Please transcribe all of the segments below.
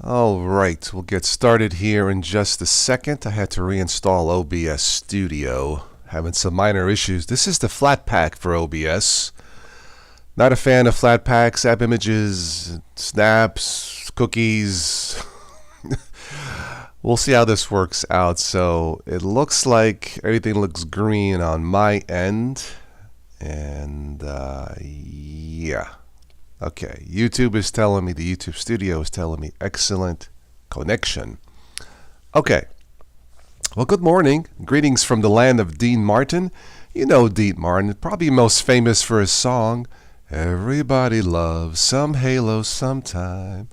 All right, we'll get started here in just a second. I had to reinstall OBS Studio, having some minor issues. This is the flat pack for OBS. Not a fan of flat packs, app images, snaps, cookies. We'll see how this works out. So it looks like everything looks green on my end. And yeah. Okay, YouTube is telling me, the YouTube Studio is telling me excellent connection. Okay, well, good morning. Greetings from the land of Dean Martin. You know Dean Martin, probably most famous for his song, Everybody Loves Some Halo Sometime.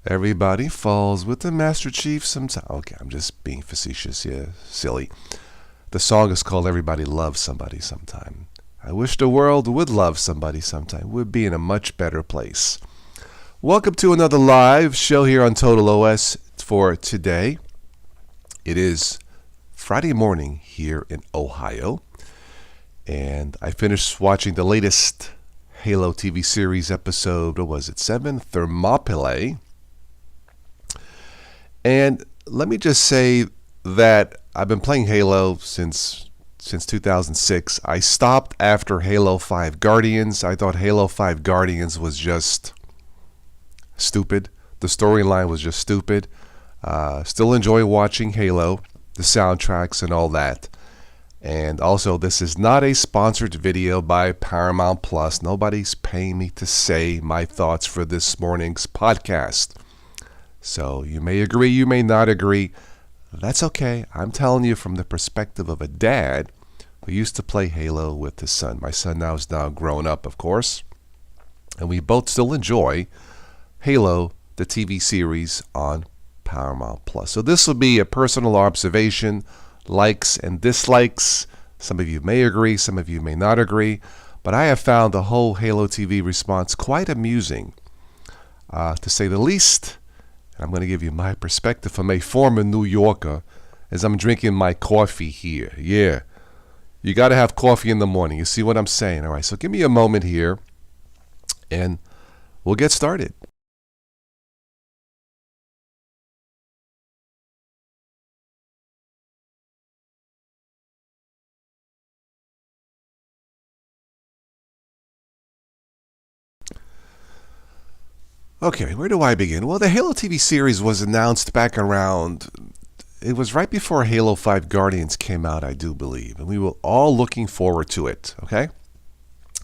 Everybody falls with the Master Chief sometime. Okay, I'm just being facetious here, silly. The song is called Everybody Loves Somebody Sometime. I wish the world would love somebody sometime. We'd be in a much better place. Welcome to another live show here on Total OS for today. It is Friday morning here in Ohio. And I finished watching the latest Halo TV series episode, what was it, 7? Thermopylae. And let me just say that I've been playing Halo since 2006. I stopped after Halo 5 Guardians. I thought Halo 5 Guardians was just stupid. The storyline was just stupid. Still enjoy watching Halo, the soundtracks and all that. And also, this is not a sponsored video by Paramount Plus. Nobody's paying me to say my thoughts for this morning's podcast. So you may agree, you may not agree. That's okay. I'm telling you from the perspective of a dad who used to play Halo with his son. My son now is grown up, of course. And we both still enjoy Halo, the TV series on Paramount Plus. So this will be a personal observation, likes and dislikes. Some of you may agree, some of you may not agree. But I have found the whole Halo TV response quite amusing, to say the least. I'm going to give you my perspective from a former New Yorker as I'm drinking my coffee here. Yeah, you got to have coffee in the morning. You see what I'm saying? All right, so give me a moment here and we'll get started. Okay, where do I begin? Well, the Halo TV series was announced back around, it was right before Halo 5 Guardians came out, I do believe. And we were all looking forward to it, okay?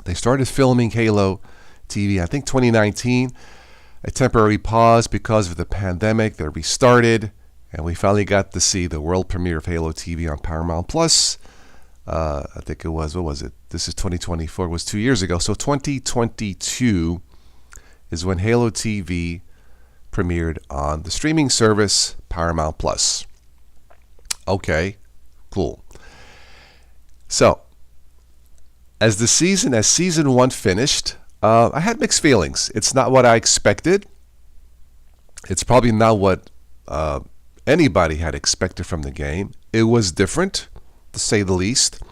They started filming Halo TV, I think 2019. A temporary pause because of the pandemic. They restarted, and we finally got to see the world premiere of Halo TV on Paramount Plus. I think it was, what was it? This is 2024, it was 2 years ago. So 2022 is when Halo TV premiered on the streaming service Paramount Plus. Okay, cool. So, as season 1 finished, I had mixed feelings. It's not what I expected. It's probably not what anybody had expected from the game. It was different, to say the least.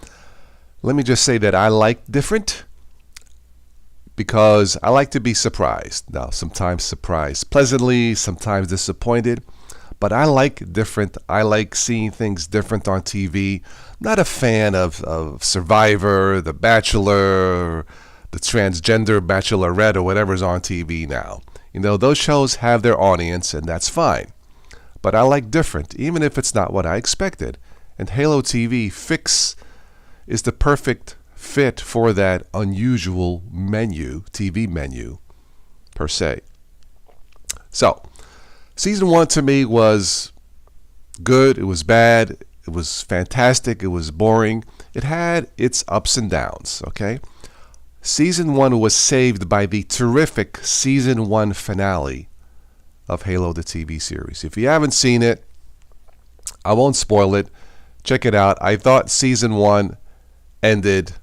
Let me just say that I like different, because I like to be surprised. Now, sometimes surprised pleasantly, sometimes disappointed, but I like different. I like seeing things different on TV. Not a fan of Survivor, The Bachelor, the transgender Bachelorette, or whatever's on TV now. You know, those shows have their audience, and that's fine. But I like different, even if it's not what I expected. And Halo TV is the perfect fit for that unusual TV menu, per se. So, season 1 to me was good, it was bad, it was fantastic, it was boring. It had its ups and downs, okay? Season 1 was saved by the terrific season 1 finale of Halo the TV series. If you haven't seen it, I won't spoil it. Check it out. I thought season 1 ended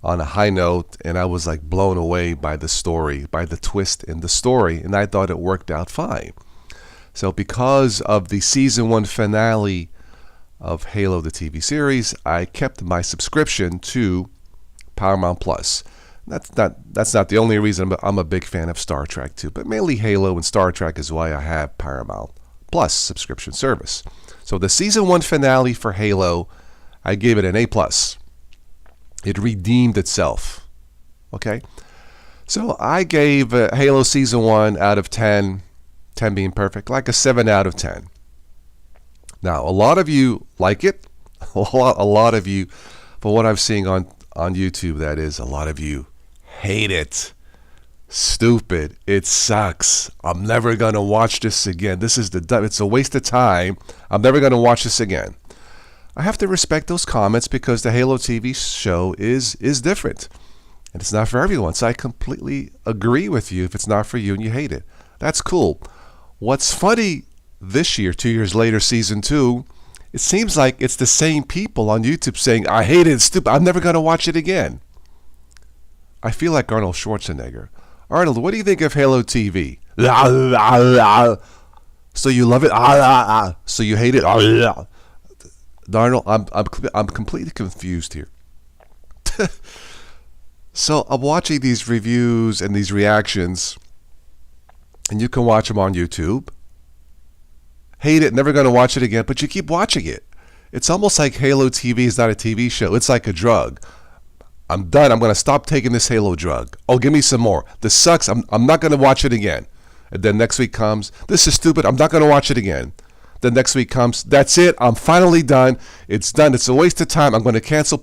on a high note, and I was like blown away by the story, by the twist in the story, and I thought it worked out fine. So because of the season 1 finale of Halo the TV series, I kept my subscription to Paramount Plus. That's not the only reason, but I'm a big fan of Star Trek too. But mainly Halo and Star Trek is why I have Paramount Plus subscription service. So the season 1 finale for Halo, I gave it an A+. It redeemed itself. Okay? So I gave Halo season 1 out of 10, 10 being perfect, like a 7 out of 10. Now, a lot of you like it. A lot of you, for what I'm seeing on YouTube, that is, a lot of you hate it. Stupid. It sucks. I'm never going to watch this again. It's a waste of time. I'm never going to watch this again. I have to respect those comments because the Halo TV show is different. And it's not for everyone. So I completely agree with you if it's not for you and you hate it. That's cool. What's funny this year, 2 years later, season 2, it seems like it's the same people on YouTube saying, I hate it, it's stupid, I'm never going to watch it again. I feel like Arnold Schwarzenegger. Arnold, what do you think of Halo TV? So you love it? So you hate it? Arnold, I'm completely confused here. So I'm watching these reviews and these reactions, and you can watch them on YouTube. Hate it, never going to watch it again, but you keep watching it. It's almost like Halo TV is not a TV show. It's like a drug. I'm done. I'm going to stop taking this Halo drug. Oh, give me some more. This sucks. I'm not going to watch it again. And then next week comes, this is stupid. I'm not going to watch it again. Then next week comes, that's it. I'm finally done. It's done. It's a waste of time. I'm going to cancel.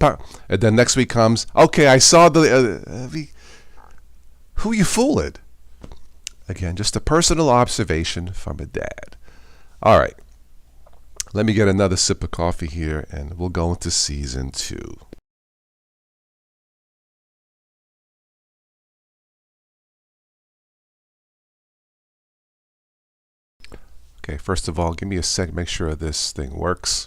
And then next week comes, okay, I saw who you fooling? Again, just a personal observation from a dad. All right, let me get another sip of coffee here, and we'll go into season 2. Okay, first of all, give me a sec, make sure this thing works.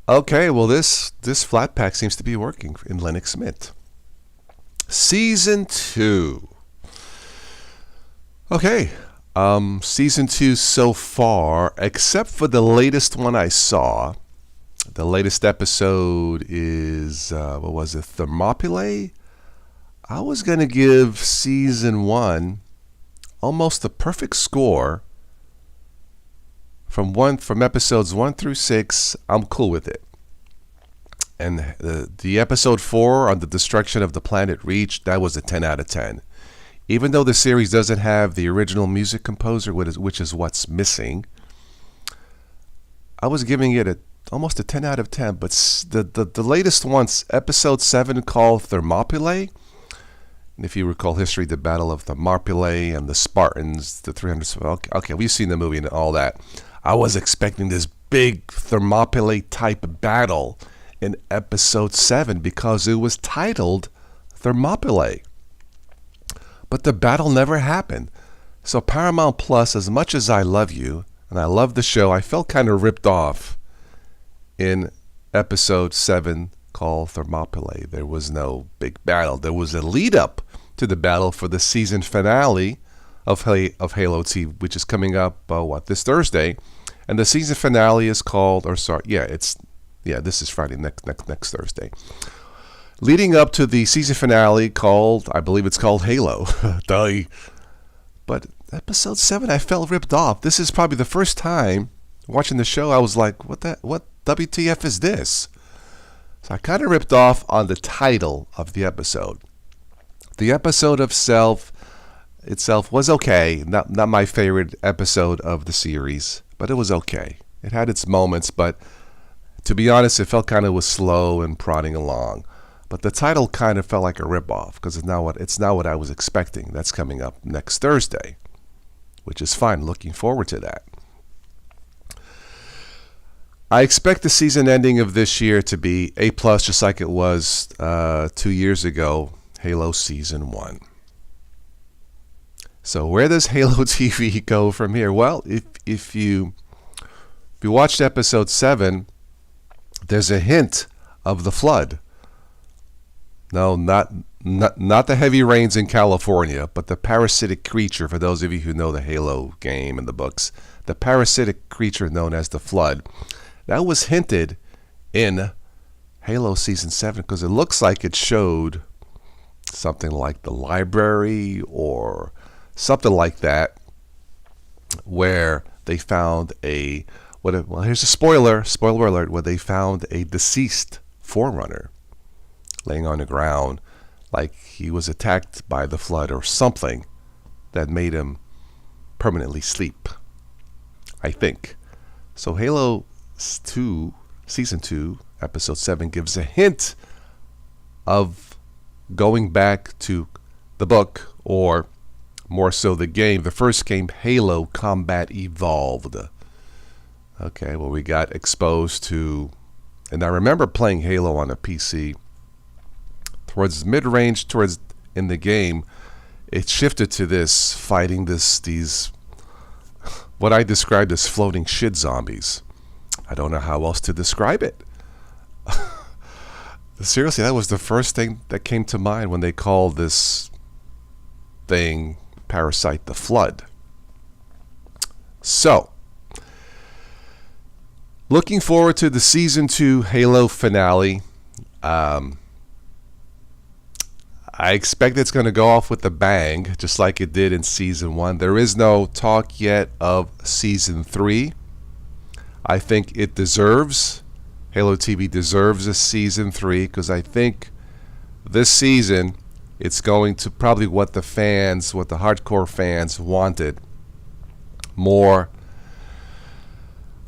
Okay, well, this flat pack seems to be working in Linux Mint. Season 2. Okay. Season 2 so far, except for the latest one I saw. The latest episode is, what was it, Thermopylae? I was going to give season 1 almost a perfect score. From episodes 1 through 6, I'm cool with it. And the episode 4 on the destruction of the planet Reach, that was a 10 out of 10. Even though the series doesn't have the original music composer, which is what's missing, I was giving it almost a 10 out of 10. But the latest one's episode 7 called Thermopylae. And if you recall history, the Battle of Thermopylae and the Spartans, the 300. Okay, we've seen the movie and all that. I was expecting this big Thermopylae type battle in episode 7 because it was titled Thermopylae. But the battle never happened. So Paramount Plus, as much as I love you, and I love the show, I felt kind of ripped off in episode 7 called Thermopylae. There was no big battle. There was a lead up to the battle for the season finale of Halo TV, which is coming up, this Thursday. And the season finale is called, this is Friday, next Thursday. Leading up to the season finale called, I believe it's called Halo. But episode 7, I felt ripped off. This is probably the first time watching the show I was like, what WTF is this? So I kind of ripped off on the title of the episode. The episode itself was okay. Not my favorite episode of the series, but it was okay. It had its moments, but to be honest, it felt kind of was slow and prodding along. But the title kind of felt like a ripoff because it's not what I was expecting. That's coming up next Thursday, which is fine. Looking forward to that. I expect the season ending of this year to be A+, just like it was 2 years ago, Halo Season 1. So where does Halo TV go from here? Well, if you watched episode 7, there's a hint of the flood. No, not the heavy rains in California, but the parasitic creature, for those of you who know the Halo game and the books, the parasitic creature known as the Flood. That was hinted in Halo Season 7 because it looks like it showed something like the library or something like that, where they found well, here's a spoiler alert, where they found a deceased Forerunner laying on the ground like he was attacked by the flood or something that made him permanently sleep, I think. So Halo 2, Season 2, Episode 7 gives a hint of going back to the book, or more so the game, the first game, Halo Combat Evolved. Okay, well, we got exposed to, and I remember playing Halo on a PC. Towards mid-range, in the game, it shifted to this, fighting these, what I described as floating shit zombies. I don't know how else to describe it. Seriously, that was the first thing that came to mind when they called this thing, Parasite, the Flood. So, looking forward to the Season 2 Halo finale. I expect it's going to go off with a bang, just like it did in Season 1. There is no talk yet of Season 3. I think it deserves, Halo TV deserves a Season 3, because I think this season, it's going to probably what the hardcore fans wanted. More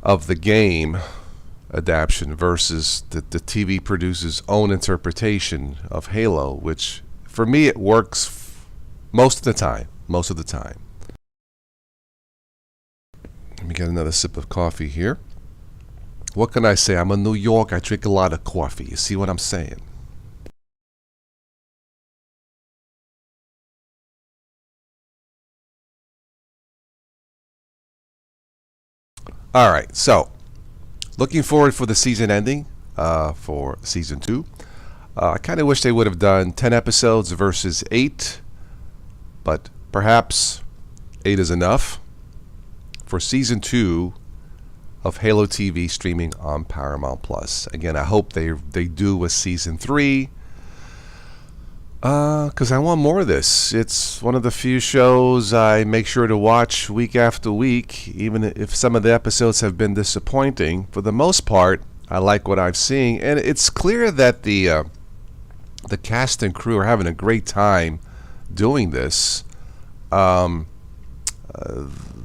of the game adaptation versus the TV producer's own interpretation of Halo, which for me it works most of the time. Let me get another sip of coffee here. What can I say? I'm in New York. I drink a lot of coffee. You see what I'm saying? All right, so looking forward for the season ending for Season 2. I kind of wish they would have done 10 episodes versus 8, but perhaps 8 is enough for Season 2 of Halo TV streaming on Paramount Plus. Again, I hope they do a Season 3, because I want more of this. It's one of the few shows I make sure to watch week after week, even if some of the episodes have been disappointing. For the most part, I like what I've seen, and it's clear that the cast and crew are having a great time doing this.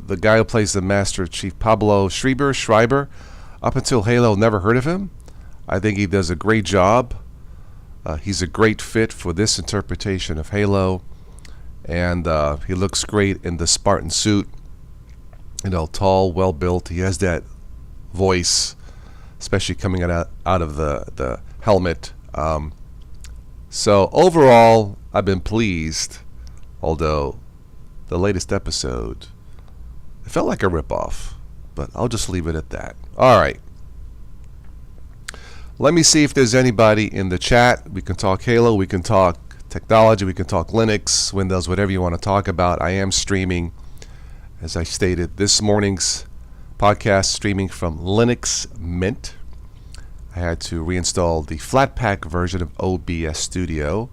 The guy who plays the Master Chief, Pablo Schreiber, up until Halo, never heard of him. I think he does a great job. He's a great fit for this interpretation of Halo, and he looks great in the Spartan suit. Tall, well built. He has that voice, especially coming out of the helmet. So overall, I've been pleased, although the latest episode, it felt like a ripoff, but I'll just leave it at that. All right. Let me see if there's anybody in the chat. We can talk Halo, we can talk technology, we can talk Linux, Windows, whatever you want to talk about. I am streaming, as I stated, this morning's podcast streaming from Linux Mint. I had to reinstall the Flatpak version of OBS Studio.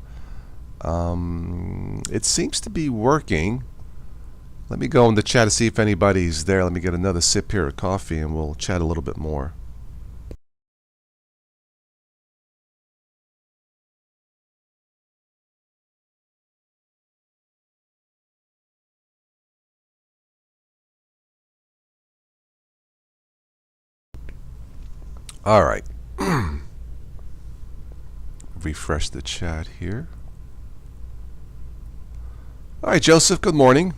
It seems to be working. Let me go in the chat to see if anybody's there. Let me get another sip here of coffee and we'll chat a little bit more. All right. Refresh the chat here. All right, Joseph, good morning.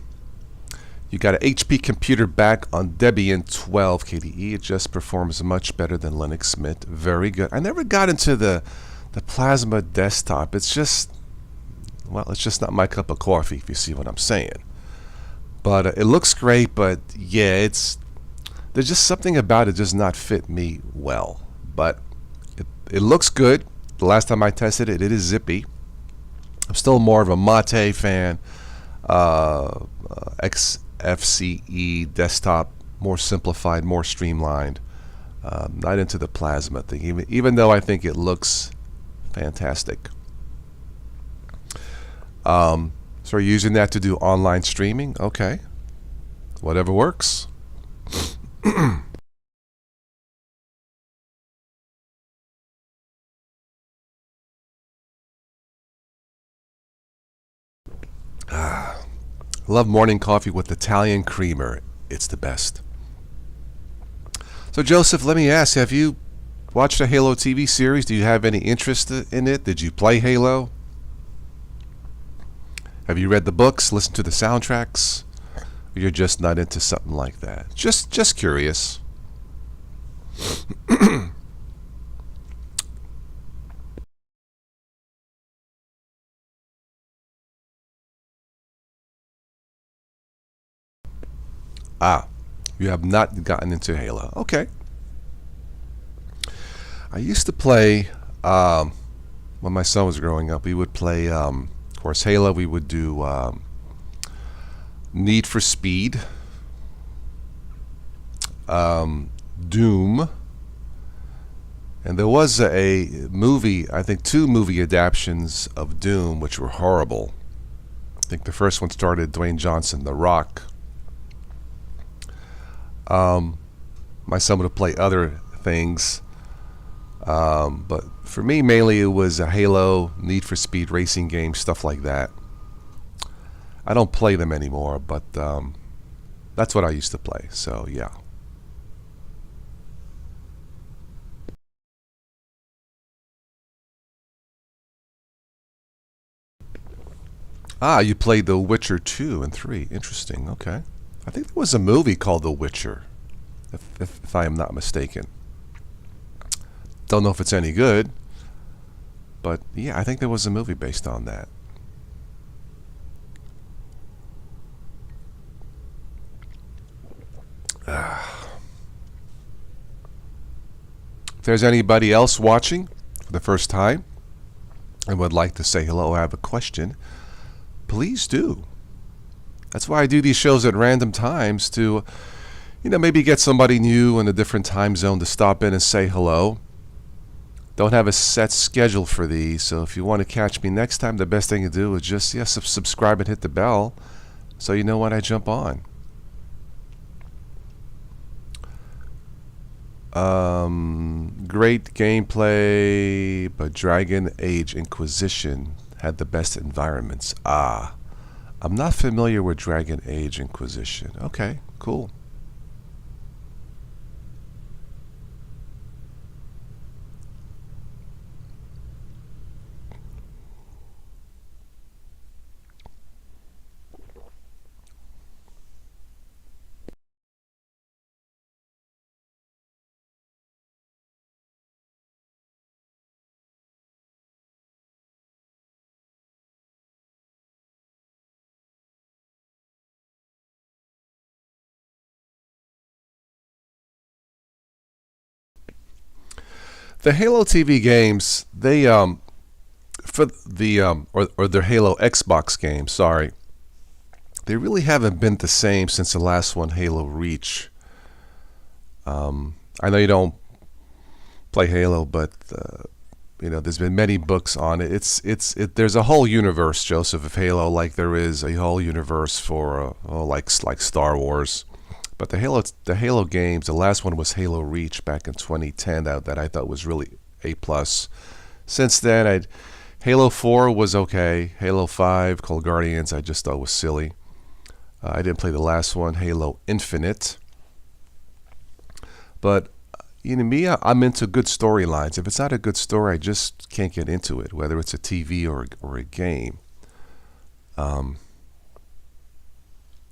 You got an HP computer back on Debian 12 KDE. It just performs much better than Linux Mint. Very good. I never got into the Plasma desktop. It's just not my cup of coffee, if you see what I'm saying. But it looks great, but yeah, there's just something about it does not fit me well. But it looks good. The last time I tested it, it is zippy. I'm still more of a Mate fan. XFCE desktop, more simplified, more streamlined. Not into the Plasma thing, even though I think it looks fantastic. So are you using that to do online streaming? Okay. Whatever works. Love morning coffee with Italian creamer. It's the best. So Joseph, let me ask, have you watched a Halo TV series? Do you have any interest in it? Did you play Halo? Have you read the books, listened to the soundtracks? Or you're just not into something like that? Just curious. Ah, you have not gotten into Halo. Okay. I used to play, when my son was growing up, we would play, of course, Halo. We would do Need for Speed, Doom, and there was a movie, I think 2 movie adaptations of Doom, which were horrible. I think the first one started Dwayne Johnson, The Rock. My son would play other things, but for me, mainly it was a Halo, Need for Speed racing games, stuff like that. I don't play them anymore, but that's what I used to play. So yeah. Ah, you played The Witcher 2 and 3. Interesting. Okay. I think there was a movie called The Witcher, if I am not mistaken. Don't know if it's any good, but yeah, I think there was a movie based on that. If there's anybody else watching for the first time and would like to say hello, I have a question, please do. That's why I do these shows at random times to, maybe get somebody new in a different time zone to stop in and say hello. Don't have a set schedule for these, so if you want to catch me next time, the best thing to do is just subscribe and hit the bell so you know when I jump on. Great gameplay, but Dragon Age Inquisition had the best environments. I'm not familiar with Dragon Age Inquisition. Okay, cool. The Halo TV games, they for the or their Halo Xbox games, sorry, they really haven't been the same since the last one, Halo Reach. I know you don't play Halo, but there's been many books on it. There's a whole universe, Joseph, of Halo, like there is a whole universe for like Star Wars. But the Halo games, the last one was Halo Reach back in 2010. That I thought was really A+. Since then, Halo 4 was okay. Halo 5, called Guardians, I just thought was silly. I didn't play the last one, Halo Infinite. But me, I'm into good storylines. If it's not a good story, I just can't get into it, whether it's a TV or a game.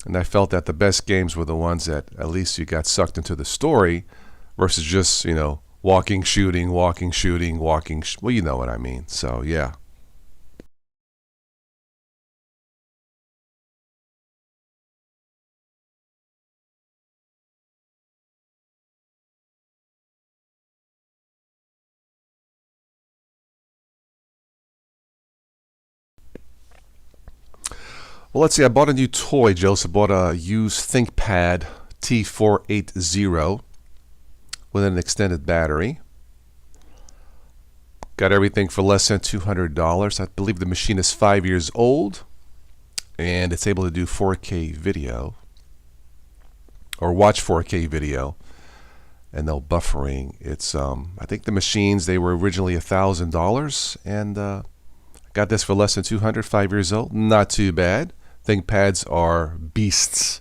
And I felt that the best games were the ones that at least you got sucked into the story versus just, walking, shooting, walking, shooting, walking. Well, you know what I mean. So, yeah. Well, let's see. I bought a new toy, Joseph. Bought a used ThinkPad T480 with an extended battery. Got everything for less than $200. I believe the machine is 5 years old, and it's able to do 4K video, or watch 4K video, and no buffering. It's I think the machines, they were originally $1,000, and got this for less than $200. 5 years old, not too bad. ThinkPads are beasts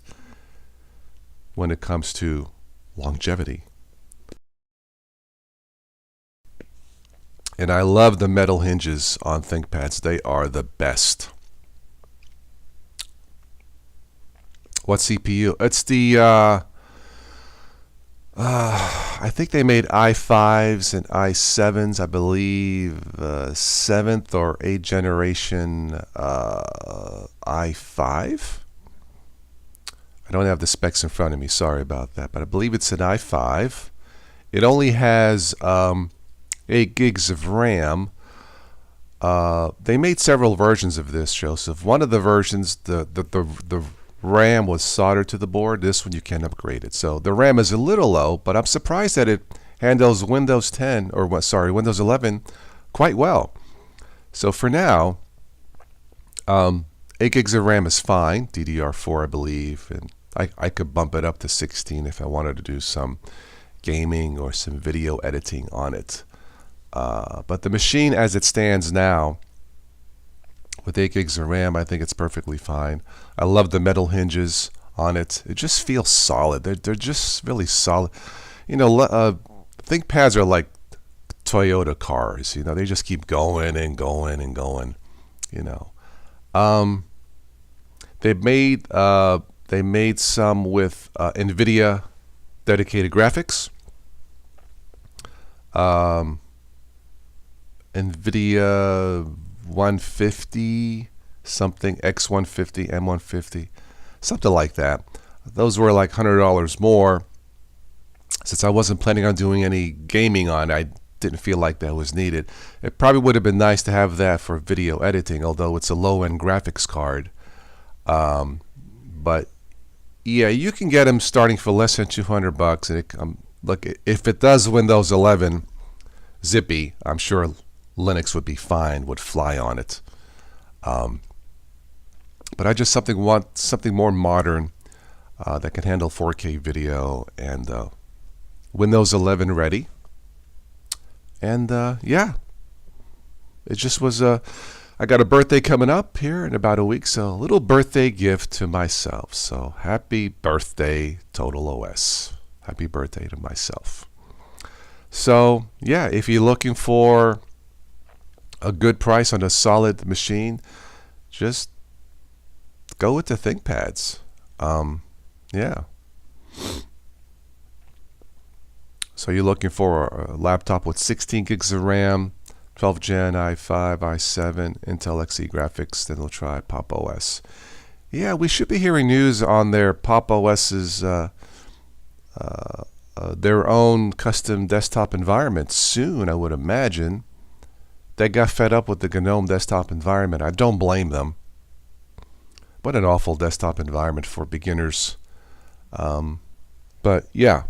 when it comes to longevity. And I love the metal hinges on ThinkPads. They are the best. What CPU? It's the I think they made i5s and i7s, I believe, 7th or 8th generation i5. I don't have the specs in front of me, sorry about that, but I believe it's an i5. It only has 8 gigs of RAM. They made several versions of this, Joseph. One of the versions, the RAM was soldered to the board. This one you can upgrade it. So the RAM is a little low, but I'm surprised that it handles Windows 10 or Windows 11 quite well. So for now, 8 gigs of RAM is fine. DDR4, I believe, and I could bump it up to 16 if I wanted to do some gaming or some video editing on it. But the machine as it stands now, with 8 gigs of RAM, I think it's perfectly fine. I love the metal hinges on it. It just feels solid. They're just really solid. You know, ThinkPads are like Toyota cars. You know, they just keep going and going and going. You know, they made some with NVIDIA dedicated graphics. NVIDIA 150 something, X150, M150, something like that. Those were like $100 more. Since I wasn't planning on doing any gaming on, I didn't feel like that was needed. It probably would have been nice to have that for video editing, although it's a low-end graphics card. But yeah, you can get them starting for less than $200. And look, if it does Windows 11 zippy, I'm sure Linux would be fine, would fly on it. But I just want something more modern that can handle 4K video and Windows 11 ready. And yeah, it just was I got a birthday coming up here in about a week, so a little birthday gift to myself. So happy birthday, Total OS. Happy birthday to myself. So yeah, if you're looking for a good price on a solid machine, just go with the ThinkPads. Yeah. So you're looking for a laptop with 16 gigs of RAM, 12 Gen i5, i7, Intel Xe graphics, then we'll try Pop! OS. Yeah, we should be hearing news on their Pop! OS's their own custom desktop environment soon, I would imagine. They got fed up with the GNOME desktop environment. I don't blame them. What an awful desktop environment for beginners. But yeah,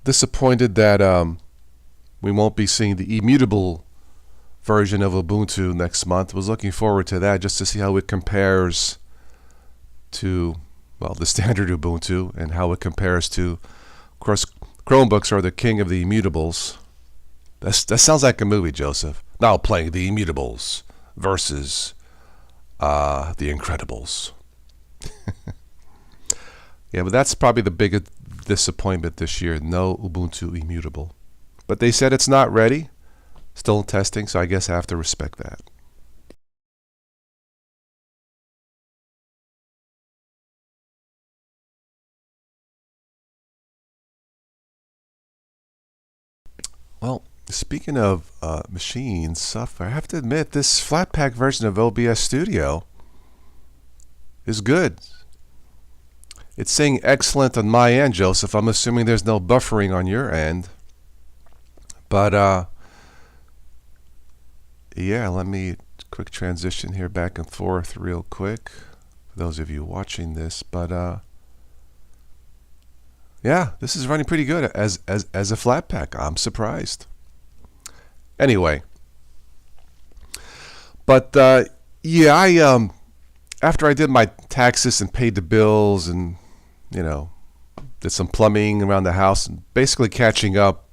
disappointed that we won't be seeing the immutable version of Ubuntu next month. Was looking forward to that just to see how it compares to, well, the standard Ubuntu and how it compares to, of course, Chromebooks are the king of the immutables. That sounds like a movie, Joseph. Now playing the immutables versus the Incredibles. Yeah, but that's probably the biggest disappointment this year. No Ubuntu immutable. But they said it's not ready. Still in testing, so I guess I have to respect that. Well, speaking of machines, software, I have to admit this Flatpak version of OBS Studio is good. It's saying excellent on my end, Joseph. I'm assuming there's no buffering on your end. But yeah, let me quick transition here back and forth real quick for those of you watching this. But yeah, this is running pretty good as a Flatpak. I'm surprised. Anyway, but yeah, I after I did my taxes and paid the bills and did some plumbing around the house and basically catching up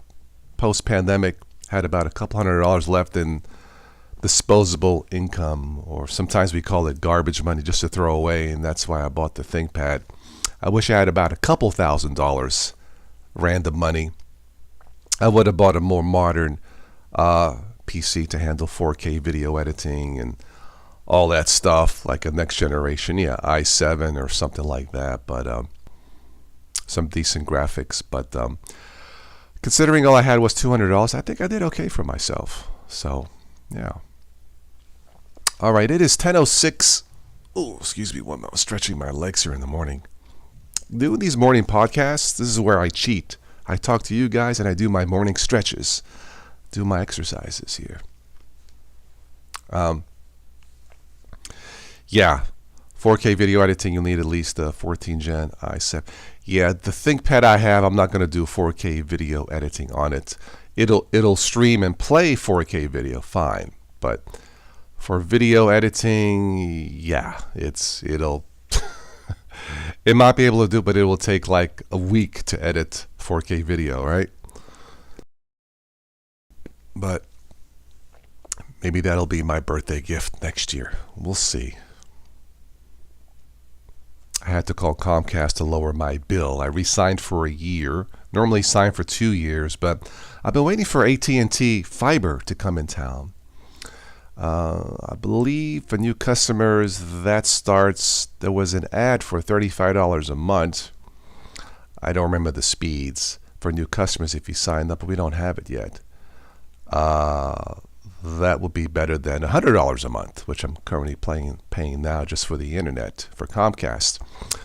post-pandemic, had about a couple $100 left in disposable income, or sometimes we call it garbage money, just to throw away, and that's why I bought the ThinkPad. I wish I had about a couple $1,000 random money. I would have bought a more modern PC to handle 4K video editing and all that stuff, like a next generation, i7 or something like that, but some decent graphics. But considering all I had was $200, I think I did okay for myself. So, yeah. All right, it is 10:06. Oh, excuse me, one minute. I'm stretching my legs here in the morning. Doing these morning podcasts, this is where I cheat. I talk to you guys and I do my morning stretches, do my exercises here. Yeah, 4K video editing, you'll need at least a 14 Gen i7. Yeah, the ThinkPad I have, I'm not going to do 4K video editing on it. It'll stream and play 4K video, fine. But for video editing, yeah, it'll it might be able to do, but it will take like a week to edit 4K video, right? But maybe that'll be my birthday gift next year. We'll see. I had to call Comcast to lower my bill. I re-signed for a year. Normally signed for 2 years, but I've been waiting for AT&T Fiber to come in town. I believe for new customers that starts, there was an ad for $35 a month. I don't remember the speeds for new customers if you signed up, but we don't have it yet. That would be better than $100 a month, which I'm currently paying now just for the internet for Comcast.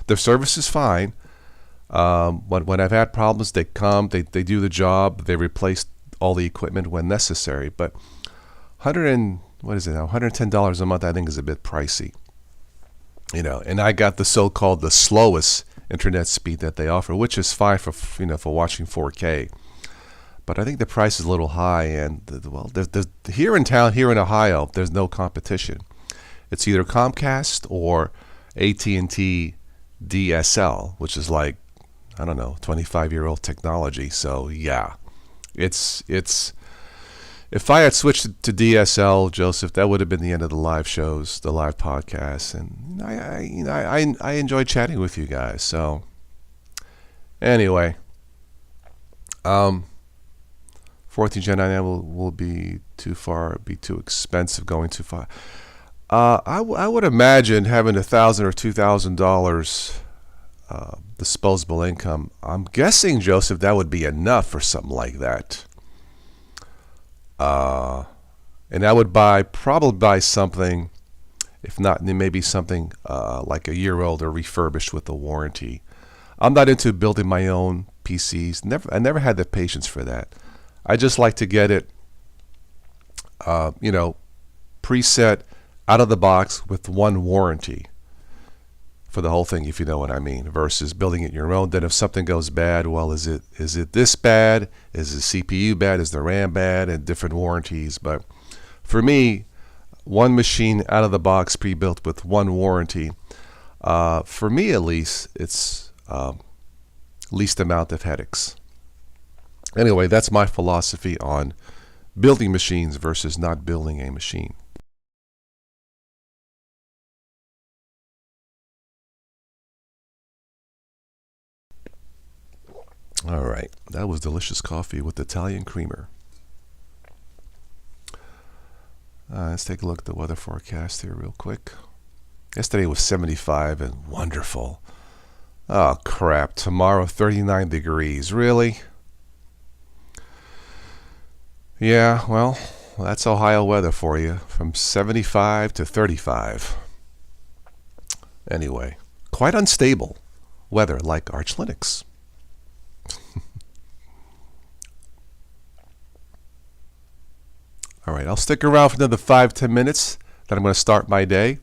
Their service is fine. When I've had problems, they come, they do the job, they replace all the equipment when necessary. But $110 a month, I think, is a bit pricey. And I got the so-called the slowest internet speed that they offer, which is fine for watching 4K. But I think the price is a little high, and there's here in town, here in Ohio, there's no competition. It's either Comcast or AT&T DSL, which is like, I don't know, 25-year-old technology. So yeah, it's. If I had switched to DSL, Joseph, that would have been the end of the live shows, the live podcasts, and I enjoy chatting with you guys. So anyway, 14 Gen 9 will be too far, be too expensive going too far. I would imagine having $1,000 or $2,000 disposable income. I'm guessing, Joseph, that would be enough for something like that. And I would probably buy something, if not, maybe something like a year old or refurbished with a warranty. I'm not into building my own PCs. I never had the patience for that. I just like to get it, preset out of the box with one warranty for the whole thing, if you know what I mean, versus building it your own. Then if something goes bad, well, is it this bad? Is the CPU bad? Is the RAM bad? And different warranties. But for me, one machine out of the box pre-built with one warranty, for me at least, it's least amount of headaches. Anyway, that's my philosophy on building machines versus not building a machine. All right, that was delicious coffee with Italian creamer. Let's take a look at the weather forecast here real quick. Yesterday was 75 and wonderful. Oh, crap. Tomorrow, 39 degrees. Really? Yeah, well, that's Ohio weather for you. From 75 to 35. Anyway, quite unstable weather like Arch Linux. All right, I'll stick around for another 5-10 minutes. Then I'm going to start my day.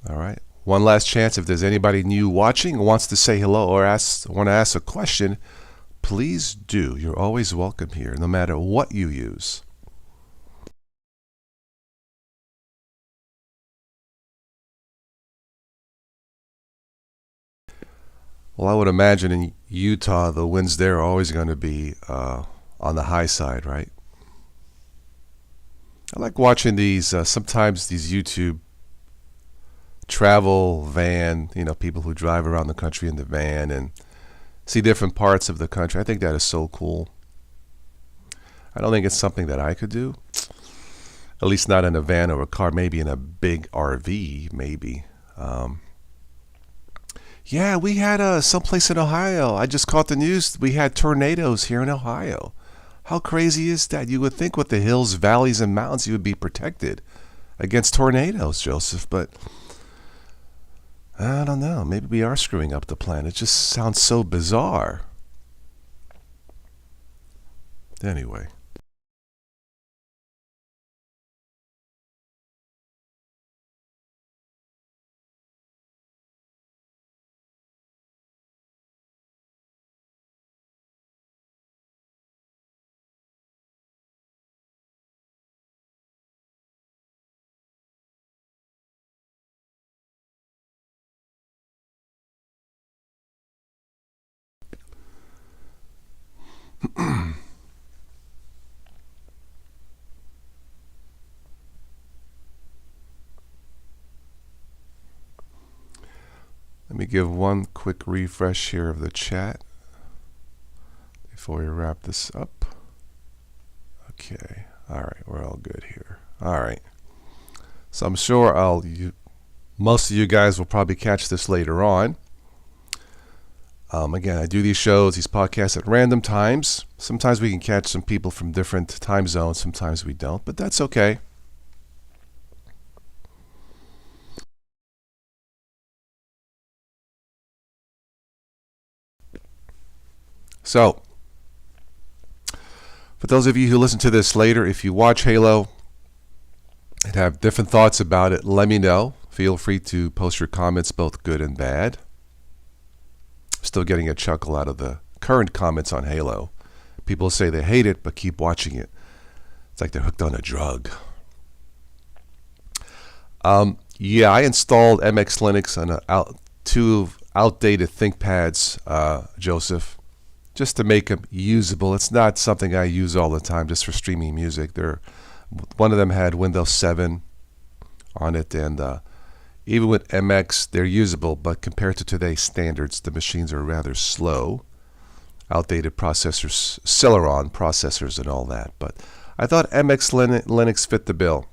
All right. One last chance. If there's anybody new watching who wants to say hello or want to ask a question, please do. You're always welcome here, no matter what you use. Well, I would imagine in Utah, the winds there are always going to be on the high side, right? I like watching these, sometimes these YouTube travel van, people who drive around the country in the van and see different parts of the country. I think that is so cool. I don't think it's something that I could do, at least not in a van or a car, maybe in a big RV, maybe. Yeah, we had someplace in Ohio. I just caught the news. We had tornadoes here in Ohio. How crazy is that? You would think with the hills, valleys, and mountains, you would be protected against tornadoes, Joseph. But I don't know. Maybe we are screwing up the planet. It just sounds so bizarre. Anyway. Let me give one quick refresh here of the chat before we wrap this up. Okay. All right. We're all good here. All right. So I'm sure most of you guys will probably catch this later on. Again, I do these shows, these podcasts at random times. Sometimes we can catch some people from different time zones. Sometimes we don't, but that's okay. So, for those of you who listen to this later, if you watch Halo and have different thoughts about it, let me know. Feel free to post your comments, both good and bad. Still getting a chuckle out of the current comments on Halo. People say they hate it, but keep watching it. It's like they're hooked on a drug. Yeah, I installed MX Linux on two outdated ThinkPads, Joseph, just to make them usable. It's not something I use all the time just for streaming music. One of them had Windows 7 on it, and even with MX, they're usable, but compared to today's standards, the machines are rather slow. Outdated processors, Celeron processors and all that. But I thought MX Linux fit the bill.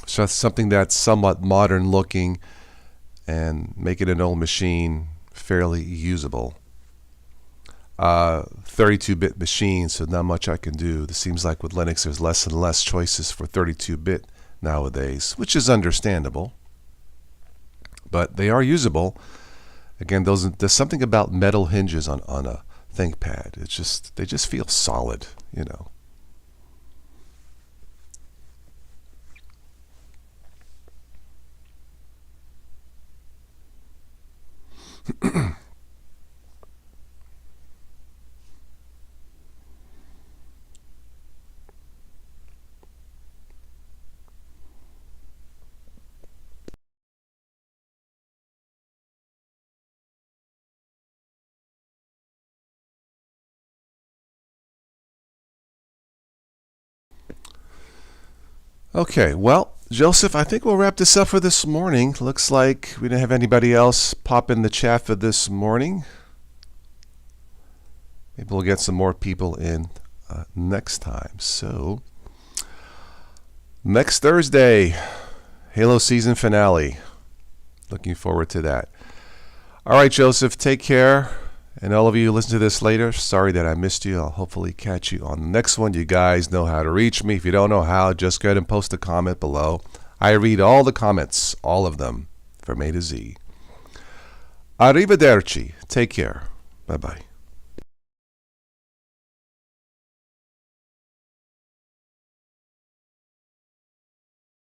So it's something that's somewhat modern looking and make it an old machine fairly usable. 32-bit machine, so not much I can do. It seems like with Linux, there's less and less choices for 32-bit nowadays, which is understandable. But they are usable. Again, there's something about metal hinges on a ThinkPad. They just feel solid, Okay, well, Joseph, I think we'll wrap this up for this morning. Looks like we didn't have anybody else pop in the chat for this morning. Maybe we'll get some more people in next time. So, next Thursday, Halo season finale. Looking forward to that. All right, Joseph, take care. And all of you who listen to this later, sorry that I missed you. I'll hopefully catch you on the next one. You guys know how to reach me. If you don't know how, just go ahead and post a comment below. I read all the comments, all of them, from A to Z. Arrivederci. Take care. Bye-bye.